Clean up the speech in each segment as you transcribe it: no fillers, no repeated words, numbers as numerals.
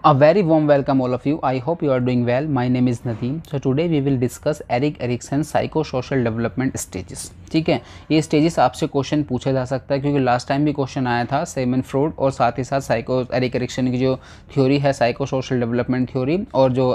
A very warm welcome all of you. I hope you are doing well. My name is Nadeem. So today we will discuss Erik Erikson psychosocial development stages. ठीक है, ये stages आपसे question पूछा जा सकता है क्योंकि last time भी क्वेश्चन आया था सिगमंड फ्रॉइड और साथ ही साथ एरिक एरिक्सन की जो थ्योरी है साइकोसोशल डेवलपमेंट थ्योरी और जो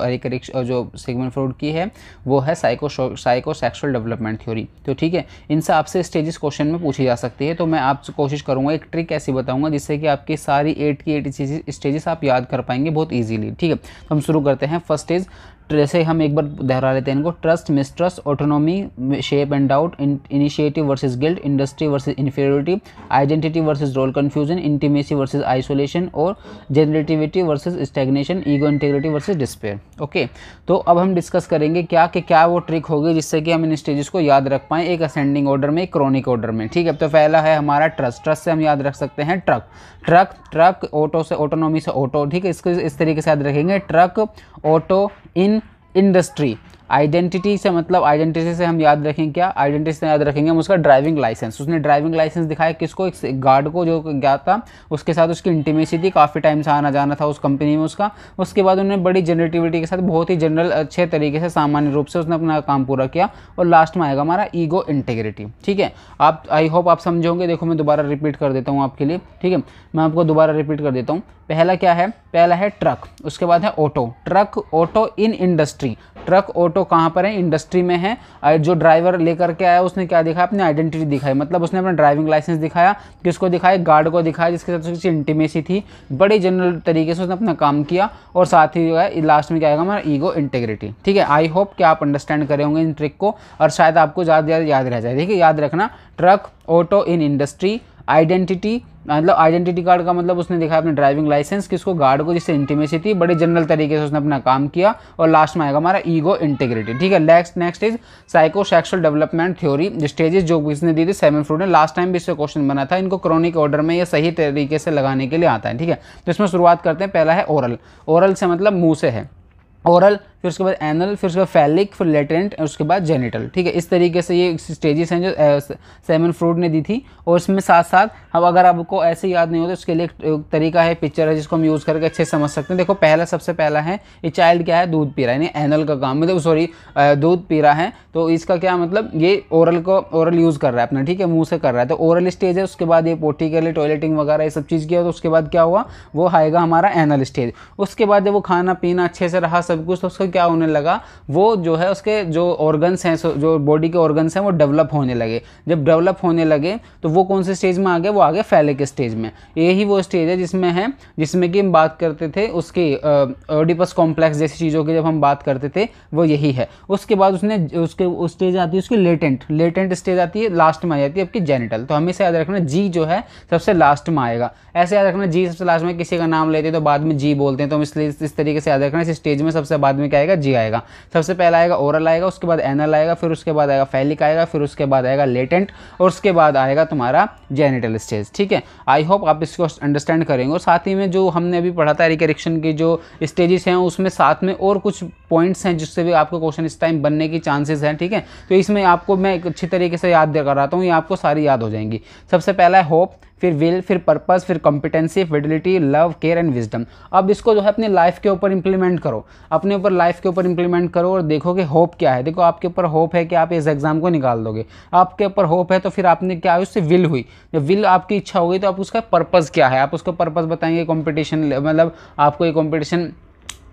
जो सिगमंड फ्रॉइड की है वो है साइकोसेक्सुअल डेवलपमेंट थ्योरी। तो ठीक है, इनसे आपसे स्टेजेस क्वेश्चन में पूछी जा सकती है। तो मैं आपसे कोशिश करूँगा एक ट्रिक ऐसी बताऊँगा जिससे कि आपकी सारी 8 की 8 स्टेजेस आप याद कर पाएंगे बहुत ईजीली। ठीक है, तो हम शुरू करते हैं। फर्स्ट स्टेज, जैसे हम एक बार दोहरा लेते हैं इनको, trust, mistrust, autonomy, shape and doubt, initiative versus guilt, industry versus inferiority, identity versus role confusion, intimacy versus isolation और generativity versus stagnation, ego integrity versus despair. Okay, तो अब हम डिस्कस करेंगे क्या वो ट्रिक होगी जिससे कि हम इन स्टेजेस को याद रख पाएँ एक असेंडिंग ऑर्डर में, एक क्रॉनिक ऑर्डर में। ठीक है, तो पहला है हमारा ट्रस्ट। ट्रस्ट से हम याद रख सकते हैं ट्रक, ऑटो से ऑटोनॉमी से ऑटो। ठीक है, इसको इस तरीके से याद रखेंगे, ट्रक, ऑटो, इंडस्ट्री। आइडेंटिटी से मतलब आइडेंटिटी से हम याद रखेंगे क्या, आइडेंटिटी से याद रखेंगे हम उसका ड्राइविंग लाइसेंस। उसने ड्राइविंग लाइसेंस दिखाया किसको, एक गार्ड को जो गया था, उसके साथ उसकी इंटीमेसी थी, काफ़ी टाइम से आना जाना था उस कंपनी में उसका। उसके बाद उन्होंने बड़ी जनरेटिविटी के साथ बहुत ही जनरल अच्छे तरीके से सामान्य रूप से उसने अपना काम पूरा किया। और लास्ट में आएगा हमारा ईगो इंटीग्रिटी। ठीक है, आप आई होप आप समझोगे। देखो मैं दोबारा रिपीट कर देता हूँ आपके लिए। ठीक है, मैं आपको दोबारा रिपीट कर देता हूँ। पहला क्या है, पहला है ट्रक, उसके बाद है auto. Truck, auto, in industry. Truck, auto कहाँ पर है, इंडस्ट्री में है। और जो ड्राइवर लेकर के आया उसने क्या दिखाया, अपनी आइडेंटिटी दिखाई, मतलब उसने अपना ड्राइविंग लाइसेंस दिखाया, किसको दिखाया, गार्ड को दिखाया जिसके साथ उसकी इंटीमेसी थी, बड़ी जनरल तरीके से उसने अपना काम किया। और साथ ही जो है लास्ट में क्या आएगा हमारा ईगो इंटीग्रिटी। ठीक है, आई होप कि आप अंडरस्टैंड करे होंगे इन ट्रिक को और शायद आपको ज़्यादा याद रह जाए। ठीक है, याद रखना, truck, auto, in industry, identity, मतलब आइडेंटिटी कार्ड का मतलब उसने दिखाया अपने ड्राइविंग लाइसेंस, किसको, गार्ड को, जिससे इंटीमेसी थी, बड़े जनरल तरीके से उसने अपना काम किया। और लास्ट में आएगा हमारा ईगो इंटीग्रिटी। ठीक है, next is psychosexual development theory. Stages जो इसने दी थी सिगमंड फ्रॉइड ने, लास्ट टाइम भी इससे क्वेश्चन बना था। इनको क्रॉनिक ऑर्डर में ये सही तरीके से लगाने के लिए आता है। ठीक है, तो इसमें शुरुआत करते हैं। पहला है ओरल। ओरल से मतलब मुंह से है, ओरल, फिर उसके बाद एनल, फिर उसके बाद फैलिक, फिर लेटेंट और उसके बाद जेनिटल। ठीक है, इस तरीके से ये स्टेजेस हैं जो सिगमंड फ्रॉइड ने दी थी। और इसमें साथ साथ अब अगर आपको ऐसे याद नहीं होता उसके लिए एक तरीका है, पिक्चर है जिसको हम यूज़ करके अच्छे से समझ सकते हैं। देखो सबसे पहला है ये चाइल्ड क्या है, दूध पी रहा है, यानी एनल का काम, मतलब सॉरी दूध पी रहा है। तो इसका क्या मतलब, ये ओरल यूज़ कर रहा है अपना। ठीक है, मुँह से कर रहा है, तो ओरल स्टेज है। उसके बाद ये पोटी के लिए टॉयलेटिंग वगैरह ये सब चीज़ किया, तो उसके बाद क्या हुआ, वो आएगा हमारा एनल स्टेज। उसके बाद जब वो खाना पीना अच्छे से रहा सब कुछ, तो उसको क्या होने लगा, वो जो है उसके जो ऑर्गन्स हैं, जो बॉडी के ऑर्गन्स हैं वो डेवलप होने लगे। जब डेवलप होने लगे तो वो कौन से स्टेज में आ गए, वो आ गए फैलिक स्टेज में। यही वो स्टेज है जिसमें कि हम बात करते थे उसकी ओडिपस कॉम्प्लेक्स जैसी चीज़ों की जब हम बात करते थे, वो यही है। उसके बाद उस स्टेज आती है उसकी लेटेंट स्टेज आती है, लास्ट में आ जाती है आपकी जेनिटल। तो हमेशा याद रखना जी जो है सबसे लास्ट में आएगा। ऐसे याद रखना जी सबसे लास्ट में, किसी का नाम लेते हैं तो बाद में जी बोलते हैं, तो इसलिए इस तरीके से याद रखना, इस स्टेज में सबसे बाद में क्या आएगा, जी आएगा। सबसे पहला आएगा ओरल आएगा, उसके बाद एनल आएगा, फिर उसके बाद आएगा फैलिक आएगा, फिर उसके बाद आएगा लेटेंट और उसके बाद आएगा तुम्हारा जेनिटल स्टेज। ठीक है, आई होप आप इसको अंडरस्टैंड करेंगे। और साथ ही में जो हमने अभी पढ़ा था एरिक एरिक्सन की जो स्टेजेस हैं, उसमें साथ में और कुछ पॉइंट्स हैं जिससे भी आपको क्वेश्चन इस टाइम बनने की चांसेस हैं। ठीक है, तो इसमें आपको मैं एक अच्छी तरीके से याद कराता हूँ, ये आपको सारी याद हो जाएंगी। सबसे पहला है होप, फिर विल, फिर पर्पस, फिर competency, fidelity, love, care and wisdom. अब इसको जो है अपनी लाइफ के ऊपर इंप्लीमेंट करो, अपने ऊपर लाइफ के ऊपर इंप्लीमेंट करो और देखो कि होप क्या है। देखो आपके ऊपर होप है कि आप इस एग्जाम को निकाल दोगे, आपके ऊपर होप है, तो फिर आपने क्या है, उससे विल हुई। जब विल आपकी इच्छा होगी तो आप उसका पर्पस क्या है, आप उसको पर्पस बताएंगे। कॉम्पिटिशन मतलब आपको ये कॉम्पिटिशन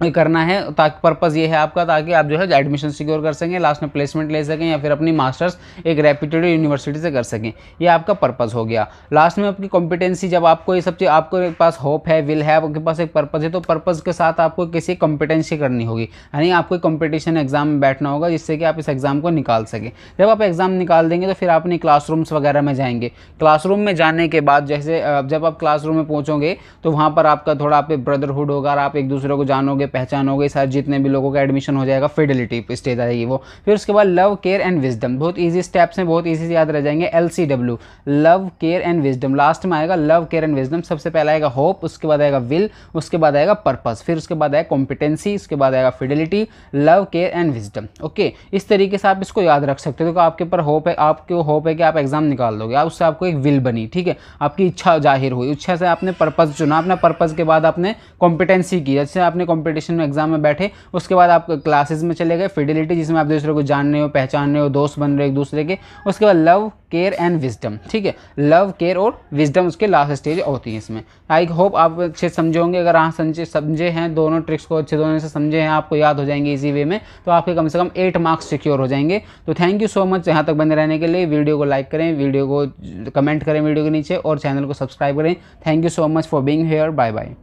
करना है, ताकि पर्पज़ ये है आपका, ताकि आप जो है एडमिशन सिक्योर कर सकें, लास्ट में प्लेसमेंट ले सकें या फिर अपनी मास्टर्स एक रेप्यूटेड यूनिवर्सिटी से कर सकें। ये आपका पर्पज़ हो गया। लास्ट में आपकी कॉम्पिटेंसी, जब आपको ये सब चीज़, आपको एक पास होप है, विल है, आपके पास एक पर्पज़ है, तो पर्पज़ के साथ आपको किसी कॉम्पिटेंसी करनी होगी, यानी आपको कॉम्पिटिशन एग्जाम में बैठना होगा जिससे कि आप इस एग्ज़ाम को निकाल सकें। जब आप एग्ज़ाम निकाल देंगे तो फिर आप अपनी क्लासरूम्स वगैरह में जाएंगे। क्लासरूम में जाने के बाद जैसे जब आप क्लासरूम में पहुँचोगे तो वहाँ पर आपका थोड़ा आप ब्रदरहुड होगा और आप एक दूसरे को जानोगे, गए, पहचान हो गई, सारे जितने भी लोगों का एडमिशन हो जाएगा, फिडेलिटी स्टेज आ जाएगी वो। फिर उसके बाद लव, केयर एंड विजडम, बहुत ईजी स्टेप्स हैं, बहुत ईजी से याद रह जाएंगे। LCW, love, care and wisdom, last में आएगा लव, केयर एंड विजडम। सबसे पहला आएगा होप, उसके बाद आएगा विल, उसके बाद आएगा पर्पस, फिर उसके बाद आएगा कॉम्पिटेंसी, उसके बाद आएगा Fidelity, love, care and wisdom. Okay, इस तरीके से आप इसको याद रख सकते हो। तो आपके ऊपर होप है, आपको होप है कि आप एग्जाम निकाल दोगे, आप उससे आपको एक विल बनी, ठीक है, आपकी इच्छा जाहिर हुई, इच्छा से आपने पर्पस चुना, अपना पर्पस के बाद आपने कॉम्पिटेंसी की, जैसे आपने कॉम्पिटिशन में एग्जाम में बैठे, उसके बाद आप क्लासेस में चले गए, फिडेलिटी जिसमें आप दूसरे को जानने हो, पहचान रहे हो, दोस्त बन रहे हो एक दूसरे के, उसके बाद लव, केयर एंड विजडम, ठीक है, लव, केयर और विजडम उसके लास्ट स्टेज होती है इसमें। आई होप आप अच्छे समझे होंगे, अगर हाँ समझे हैं, दोनों ट्रिक्स को अच्छे दोनों से समझे हैं, आपको याद हो जाएंगे इसी वे में, तो आपके कम से कम 8 मार्क्स सिक्योर हो जाएंगे। तो थैंक यू सो मच यहाँ तक बने रहने के लिए। वीडियो को लाइक करें, वीडियो को कमेंट करें वीडियो के नीचे, और चैनल को सब्सक्राइब करें। Thank you so much for being here, bye bye.